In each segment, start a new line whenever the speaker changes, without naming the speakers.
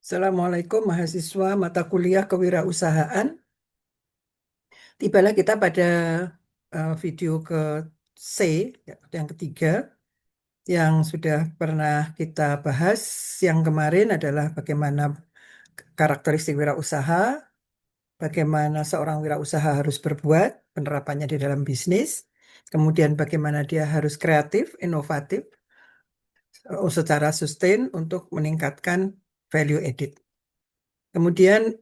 Assalamualaikum mahasiswa mata kuliah kewirausahaan. Tibalah kita pada video ke C, yang ketiga, yang sudah pernah kita bahas. Yang kemarin adalah bagaimana karakteristik wirausaha, bagaimana seorang wirausaha harus berbuat, penerapannya di dalam bisnis, kemudian bagaimana dia harus kreatif, inovatif, secara sustain untuk meningkatkan value added. Kemudian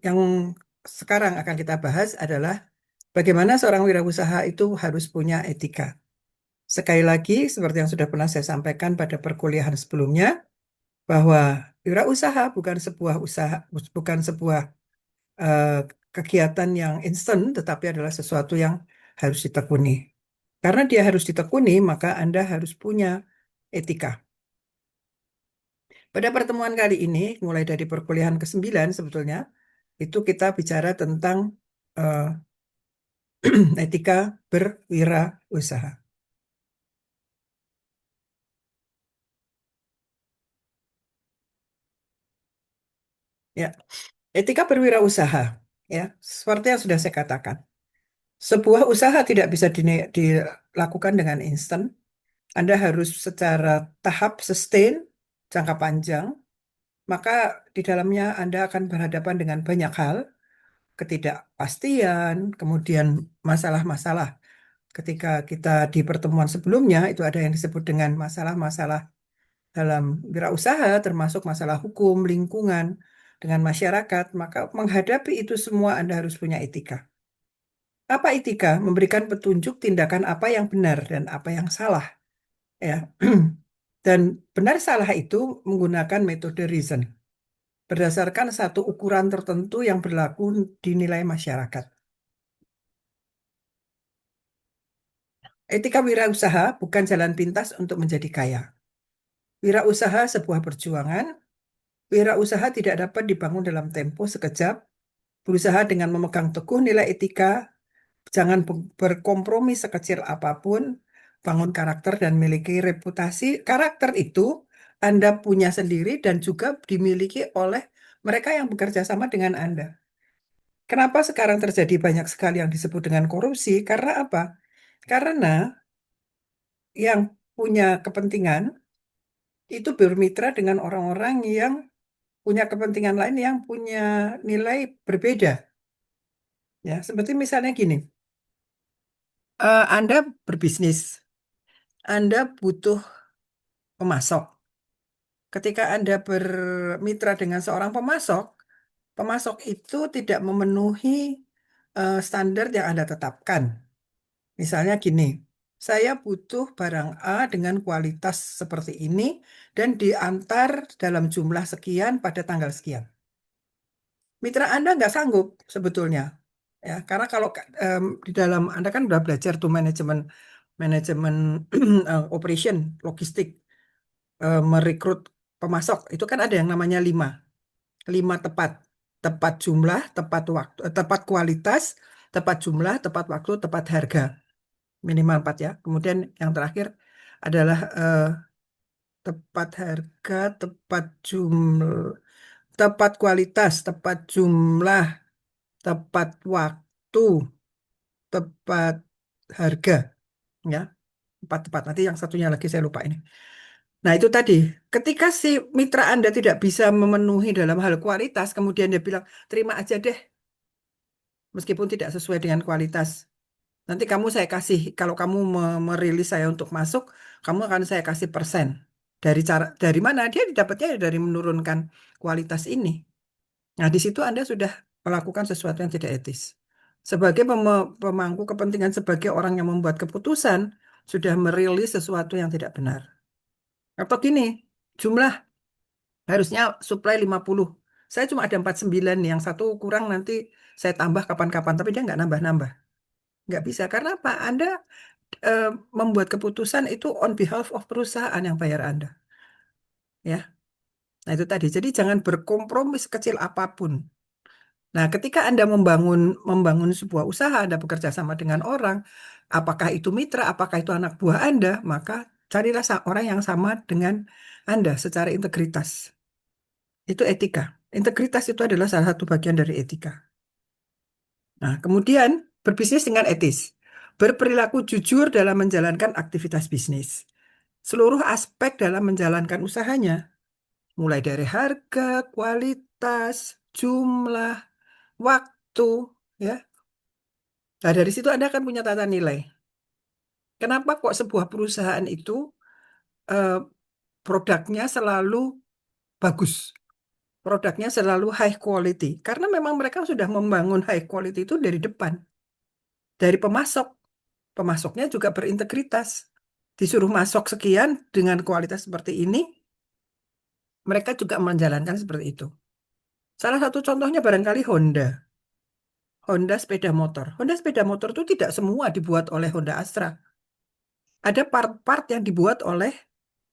yang sekarang akan kita bahas adalah bagaimana seorang wirausaha itu harus punya etika. Sekali lagi, seperti yang sudah pernah saya sampaikan pada perkuliahan sebelumnya, bahwa wirausaha bukan sebuah eh, kegiatan yang instan, tetapi adalah sesuatu yang harus ditekuni. Karena dia harus ditekuni, maka Anda harus punya etika. Pada pertemuan kali ini, mulai dari perkuliahan ke-9 sebetulnya, itu kita bicara tentang eh, etika berwirausaha. Ya, etika berwirausaha, ya, seperti yang sudah saya katakan, sebuah usaha tidak bisa dilakukan dengan instan. Anda harus secara tahap sustain, jangka panjang, maka di dalamnya Anda akan berhadapan dengan banyak hal, ketidakpastian, kemudian masalah-masalah. Ketika kita di pertemuan sebelumnya, itu ada yang disebut dengan masalah-masalah dalam wirausaha, termasuk masalah hukum, lingkungan, dengan masyarakat, maka menghadapi itu semua Anda harus punya etika. Apa etika? Memberikan petunjuk tindakan apa yang benar dan apa yang salah. Ya. Dan benar salah itu menggunakan metode reason, berdasarkan satu ukuran tertentu yang berlaku dinilai masyarakat. Etika wirausaha bukan jalan pintas untuk menjadi kaya. Wirausaha sebuah perjuangan. Wirausaha tidak dapat dibangun dalam tempo sekejap. Berusaha dengan memegang teguh nilai etika, jangan berkompromi sekecil apapun, bangun karakter dan miliki reputasi. Karakter itu Anda punya sendiri dan juga dimiliki oleh mereka yang bekerja sama dengan Anda. Kenapa sekarang terjadi banyak sekali yang disebut dengan korupsi? Karena apa? Karena yang punya kepentingan itu bermitra dengan orang-orang yang punya kepentingan lain yang punya nilai berbeda. Ya, seperti misalnya gini, Anda berbisnis, Anda butuh pemasok. Ketika Anda bermitra dengan seorang pemasok, pemasok itu tidak memenuhi standar yang Anda tetapkan. Misalnya gini, saya butuh barang A dengan kualitas seperti ini dan diantar dalam jumlah sekian pada tanggal sekian. Mitra Anda nggak sanggup sebetulnya. Ya, karena kalau di dalam Anda kan udah belajar tuh manajemen manajemen operation, logistik, merekrut pemasok. Itu kan ada yang namanya lima. Lima tepat. Tepat jumlah, tepat waktu, tepat kualitas, tepat jumlah, tepat waktu, tepat harga. Minimal empat ya. Kemudian yang terakhir adalah tepat harga, tepat jumlah, tepat kualitas, tepat jumlah, tepat waktu, tepat harga. Ya, empat tepat. Nanti yang satunya lagi saya lupa ini. Nah, itu tadi, ketika si mitra Anda tidak bisa memenuhi dalam hal kualitas, kemudian dia bilang, terima aja deh, meskipun tidak sesuai dengan kualitas. Nanti kamu saya kasih, kalau kamu merilis saya untuk masuk, kamu akan saya kasih persen. Dari mana? Dia didapatnya dari menurunkan kualitas ini. Nah, di situ Anda sudah melakukan sesuatu yang tidak etis. Sebagai pemangku kepentingan, sebagai orang yang membuat keputusan, sudah merilis sesuatu yang tidak benar. Atau gini, jumlah harusnya supply 50. Saya cuma ada 49 nih, yang satu kurang nanti saya tambah kapan-kapan, tapi dia nggak nambah-nambah. Nggak bisa, karena apa? Anda eh, membuat keputusan itu on behalf of perusahaan yang bayar Anda. Ya, nah itu tadi. Jadi jangan berkompromi sekecil apapun. Nah, ketika Anda membangun sebuah usaha, Anda bekerja sama dengan orang, apakah itu mitra, apakah itu anak buah Anda, maka carilah orang yang sama dengan Anda secara integritas. Itu etika. Integritas itu adalah salah satu bagian dari etika. Nah, kemudian berbisnis dengan etis. Berperilaku jujur dalam menjalankan aktivitas bisnis. Seluruh aspek dalam menjalankan usahanya, mulai dari harga, kualitas, jumlah, waktu, ya. Nah, dari situ Anda akan punya tata nilai. Kenapa kok sebuah perusahaan itu eh, produknya selalu bagus, produknya selalu high quality? Karena memang mereka sudah membangun high quality itu dari depan, dari pemasok. Pemasoknya juga berintegritas. Disuruh masuk sekian dengan kualitas seperti ini, mereka juga menjalankan seperti itu. Salah satu contohnya barangkali Honda. Honda sepeda motor. Honda sepeda motor itu tidak semua dibuat oleh Honda Astra. Ada part-part yang dibuat oleh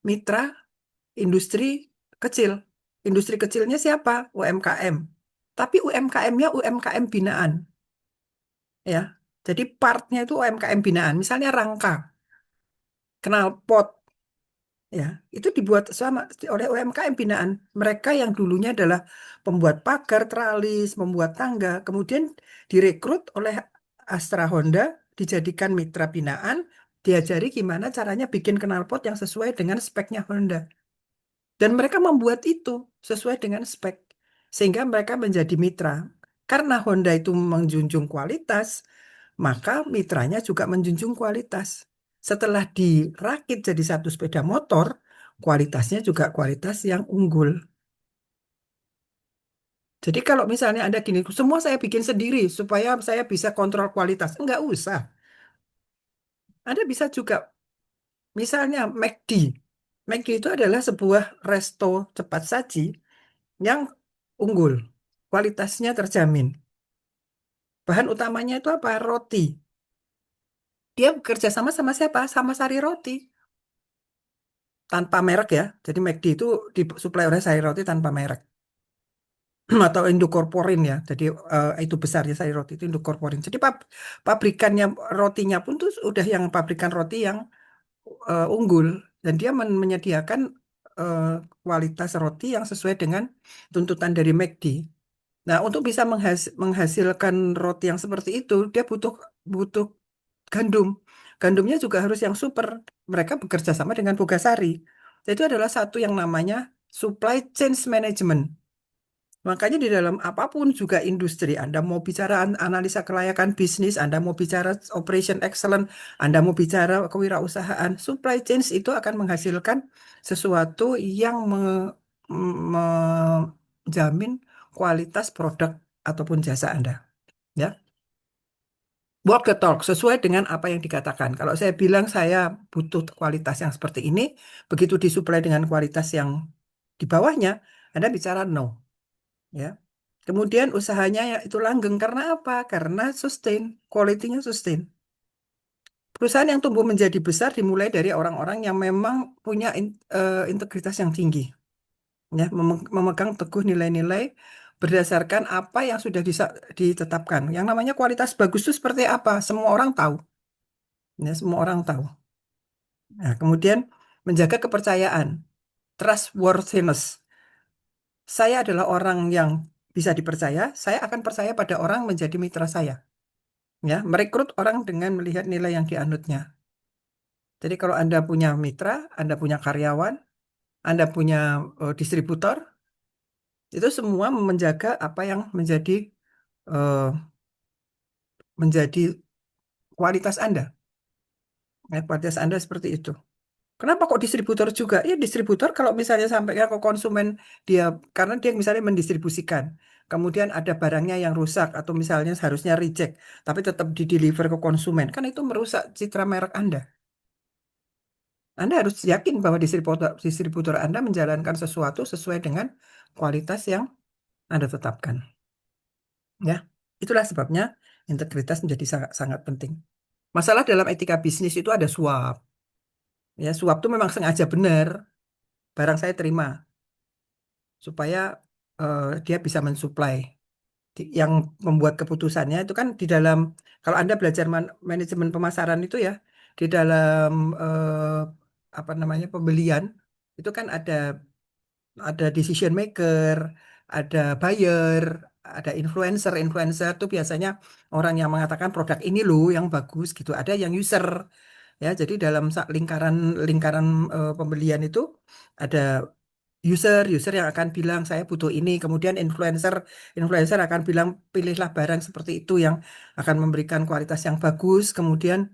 mitra industri kecil. Industri kecilnya siapa? UMKM. Tapi UMKM-nya UMKM binaan, ya. Jadi partnya itu UMKM binaan. Misalnya rangka, knalpot, ya, itu dibuat sama oleh UMKM binaan. Mereka yang dulunya adalah pembuat pagar, tralis, membuat tangga, kemudian direkrut oleh Astra Honda, dijadikan mitra binaan, diajari gimana caranya bikin knalpot yang sesuai dengan speknya Honda. Dan mereka membuat itu sesuai dengan spek. Sehingga mereka menjadi mitra. Karena Honda itu menjunjung kualitas, maka mitranya juga menjunjung kualitas. Setelah dirakit jadi satu sepeda motor, kualitasnya juga kualitas yang unggul. Jadi kalau misalnya Anda gini, semua saya bikin sendiri supaya saya bisa kontrol kualitas. Enggak usah. Anda bisa juga, misalnya McD. McD itu adalah sebuah resto cepat saji yang unggul. Kualitasnya terjamin. Bahan utamanya itu apa? Roti. Dia bekerja sama sama siapa? Sama Sari Roti. Tanpa merek ya. Jadi McD itu disuplai oleh Sari Roti tanpa merek. Atau Indokorporin ya. Jadi itu besarnya Sari Roti itu Indokorporin. Jadi pabrikannya rotinya pun tuh udah yang pabrikan roti yang unggul. Dan dia menyediakan eh, kualitas roti yang sesuai dengan tuntutan dari McD. Nah, untuk bisa menghasilkan roti yang seperti itu, dia butuh butuh gandum. Gandumnya juga harus yang super. Mereka bekerja sama dengan Bogasari. Itu adalah satu yang namanya supply chain management. Makanya di dalam apapun juga industri, Anda mau bicara analisa kelayakan bisnis, Anda mau bicara operation excellence, Anda mau bicara kewirausahaan, supply chain itu akan menghasilkan sesuatu yang menjamin kualitas produk ataupun jasa Anda. Ya, walk the talk sesuai dengan apa yang dikatakan. Kalau saya bilang saya butuh kualitas yang seperti ini, begitu disuplai dengan kualitas yang di bawahnya, Anda bicara no, ya. Kemudian usahanya ya itu langgeng karena apa? Karena sustain, quality-nya sustain. Perusahaan yang tumbuh menjadi besar dimulai dari orang-orang yang memang punya integritas yang tinggi, ya, memegang teguh nilai-nilai berdasarkan apa yang sudah ditetapkan. Yang namanya kualitas bagus itu seperti apa? Semua orang tahu, ya, semua orang tahu. Nah, kemudian menjaga kepercayaan, trustworthiness. Saya adalah orang yang bisa dipercaya, saya akan percaya pada orang menjadi mitra saya. Ya, merekrut orang dengan melihat nilai yang dianutnya. Jadi kalau Anda punya mitra, Anda punya karyawan, Anda punya distributor, itu semua menjaga apa yang eh, menjadi kualitas Anda. Ya, kualitas Anda seperti itu. Kenapa kok distributor juga? Ya distributor kalau misalnya sampai ke konsumen dia karena dia misalnya mendistribusikan, kemudian ada barangnya yang rusak atau misalnya seharusnya reject, tapi tetap di-deliver ke konsumen, kan itu merusak citra merek Anda. Anda harus yakin bahwa distributor Anda menjalankan sesuatu sesuai dengan kualitas yang Anda tetapkan. Ya, itulah sebabnya integritas menjadi sangat, sangat penting. Masalah dalam etika bisnis itu ada suap. Ya, suap itu memang sengaja benar. Barang saya terima supaya dia bisa mensuplai. Yang membuat keputusannya itu kan di dalam kalau Anda belajar manajemen pemasaran itu ya di dalam apa namanya pembelian itu kan ada ada decision maker, ada buyer, ada influencer. Influencer tuh biasanya orang yang mengatakan produk ini loh yang bagus gitu. Ada yang user ya. Jadi dalam lingkaran lingkaran pembelian itu ada user yang akan bilang saya butuh ini, kemudian influencer akan bilang pilihlah barang seperti itu yang akan memberikan kualitas yang bagus, kemudian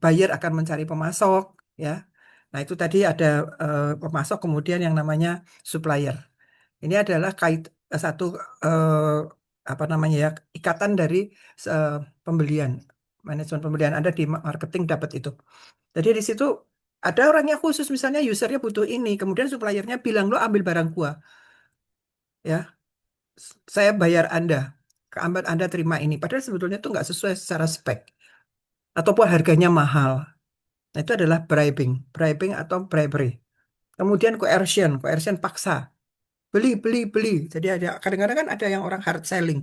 buyer akan mencari pemasok, ya. Nah, itu tadi ada pemasok, kemudian yang namanya supplier. Ini adalah satu eh, apa namanya ya, ikatan dari eh, pembelian, manajemen pembelian. Ada di marketing dapat itu. Jadi di situ ada orangnya khusus, misalnya usernya butuh ini, kemudian suppliernya bilang lo ambil barang gua, ya, saya bayar Anda, ke Anda terima ini. Padahal sebetulnya itu nggak sesuai secara spek, ataupun harganya mahal. Nah, itu adalah bribing atau bribery. Kemudian coercion paksa, beli, beli, beli. Jadi ada kadang-kadang kan ada yang orang hard selling.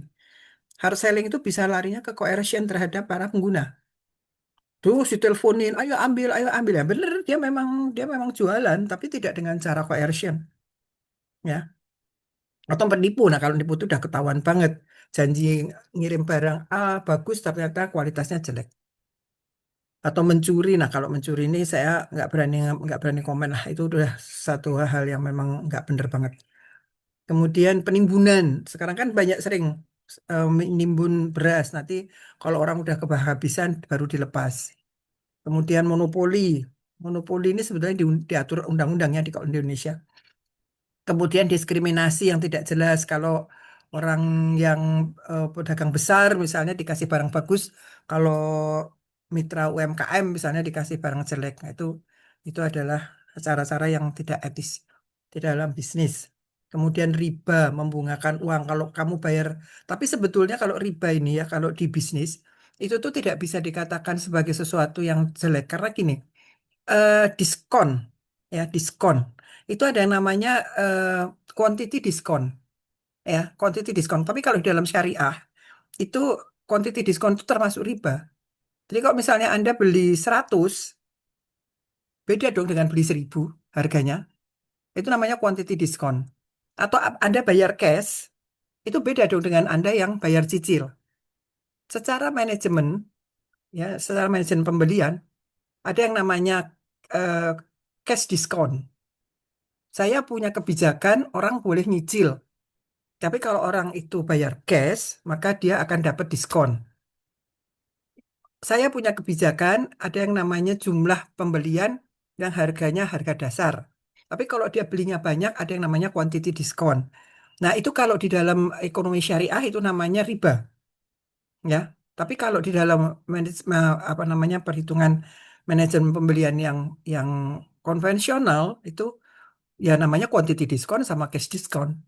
Hard selling itu bisa larinya ke coercion terhadap para pengguna. Terus diteleponin, ayo ambil ya. Bener, dia memang jualan, tapi tidak dengan cara coercion, ya. Atau penipu. Nah, kalau nipu itu udah ketahuan banget. Janji ngirim barang A bagus, ternyata kualitasnya jelek. Atau mencuri. Nah, kalau mencuri ini saya nggak berani komen lah. Itu udah satu hal yang memang nggak bener banget. Kemudian penimbunan. Sekarang kan banyak sering nimbun beras. Nanti kalau orang udah kehabisan baru dilepas. Kemudian monopoli. Monopoli ini sebenarnya diatur undang-undangnya di Indonesia. Kemudian diskriminasi yang tidak jelas kalau orang yang pedagang besar misalnya dikasih barang bagus, kalau mitra UMKM misalnya dikasih barang jelek. Nah, itu adalah cara-cara yang tidak etis di dalam bisnis. Kemudian riba, membungakan uang kalau kamu bayar. Tapi sebetulnya kalau riba ini ya, kalau di bisnis itu tuh tidak bisa dikatakan sebagai sesuatu yang jelek karena gini, diskon, ya, diskon itu ada yang namanya eh, quantity diskon, ya, quantity diskon. Tapi kalau di dalam syariah itu quantity diskon itu termasuk riba. Jadi kalau misalnya Anda beli 100, beda dong dengan beli 1000 harganya. Itu namanya quantity diskon. Atau Anda bayar cash, itu beda dong dengan Anda yang bayar cicil. Secara manajemen, ya, secara manajemen pembelian ada yang namanya eh, cash diskon. Saya punya kebijakan orang boleh nyicil. Tapi kalau orang itu bayar cash, maka dia akan dapat diskon. Saya punya kebijakan ada yang namanya jumlah pembelian yang harganya harga dasar. Tapi kalau dia belinya banyak, ada yang namanya quantity diskon. Nah, itu kalau di dalam ekonomi syariah itu namanya riba, ya. Tapi kalau di dalam apa namanya perhitungan manajemen pembelian yang konvensional itu ya namanya quantity diskon sama cash diskon.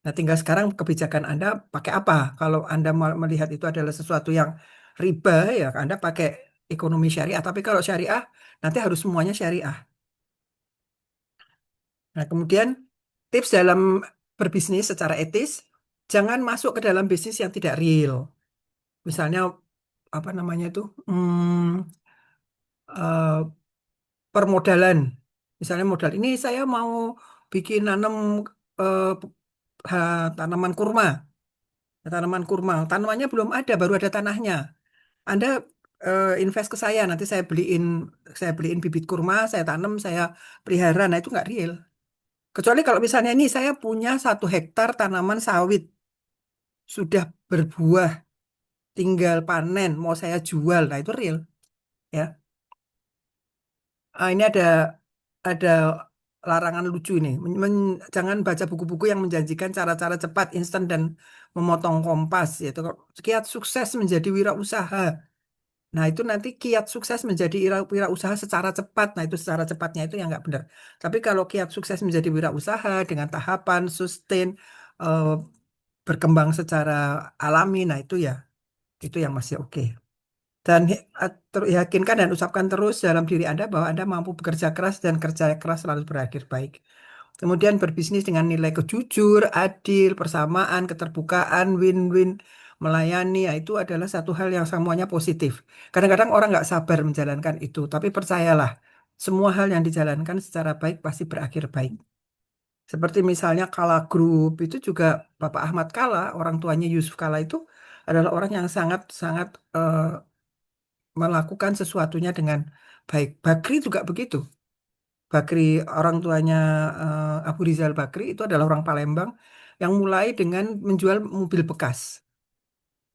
Nah, tinggal sekarang kebijakan Anda pakai apa? Kalau Anda melihat itu adalah sesuatu yang riba, ya Anda pakai ekonomi syariah. Tapi kalau syariah, nanti harus semuanya syariah. Nah, kemudian tips dalam berbisnis secara etis, jangan masuk ke dalam bisnis yang tidak real. Misalnya, apa namanya itu? Eh, Permodalan. Misalnya modal ini saya mau bikin nanam eh, tanaman kurma. Tanaman kurma, tanamannya belum ada, baru ada tanahnya. Anda invest ke saya, nanti saya beliin bibit kurma, saya tanam, saya pelihara. Nah, itu nggak real. Kecuali kalau misalnya ini saya punya 1 hektar tanaman sawit, sudah berbuah, tinggal panen, mau saya jual. Nah, itu real, ya. Ini ada larangan lucu ini. Jangan baca buku-buku yang menjanjikan cara-cara cepat, instan dan memotong kompas. Yaitu kiat sukses menjadi wirausaha. Nah, itu nanti kiat sukses menjadi wirausaha secara cepat. Nah, itu secara cepatnya itu yang nggak benar. Tapi kalau kiat sukses menjadi wirausaha dengan tahapan, sustain, eh, berkembang secara alami, nah itu yang masih oke. Dan yakinkan dan ucapkan terus dalam diri Anda bahwa Anda mampu bekerja keras dan kerja keras selalu berakhir baik. Kemudian berbisnis dengan nilai kejujur, adil, persamaan, keterbukaan, win-win, melayani, ya, itu adalah satu hal yang semuanya positif. Kadang-kadang orang nggak sabar menjalankan itu, tapi percayalah, semua hal yang dijalankan secara baik pasti berakhir baik. Seperti misalnya Kala Group itu juga Bapak Ahmad Kala, orang tuanya Yusuf Kala itu adalah orang yang sangat-sangat melakukan sesuatunya dengan baik. Bakri juga begitu. Bakri, orang tuanya Abu Rizal Bakri itu adalah orang Palembang yang mulai dengan menjual mobil bekas.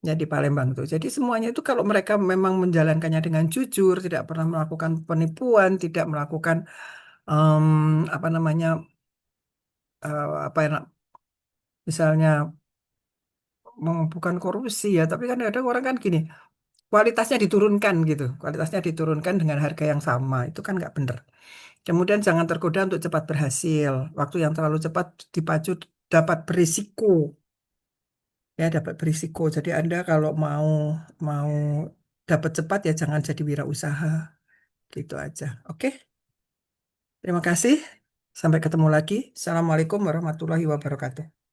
Ya di Palembang tuh. Jadi semuanya itu kalau mereka memang menjalankannya dengan jujur, tidak pernah melakukan penipuan, tidak melakukan em, apa namanya apa yang misalnya bukan korupsi ya, tapi kan ada orang kan gini, kualitasnya diturunkan gitu, kualitasnya diturunkan dengan harga yang sama, itu kan nggak bener. Kemudian jangan tergoda untuk cepat berhasil, waktu yang terlalu cepat dipacu dapat berisiko, ya dapat berisiko. Jadi Anda kalau mau mau dapat cepat ya jangan jadi wirausaha, gitu aja. Oke, terima kasih. Sampai ketemu lagi. Assalamualaikum warahmatullahi wabarakatuh.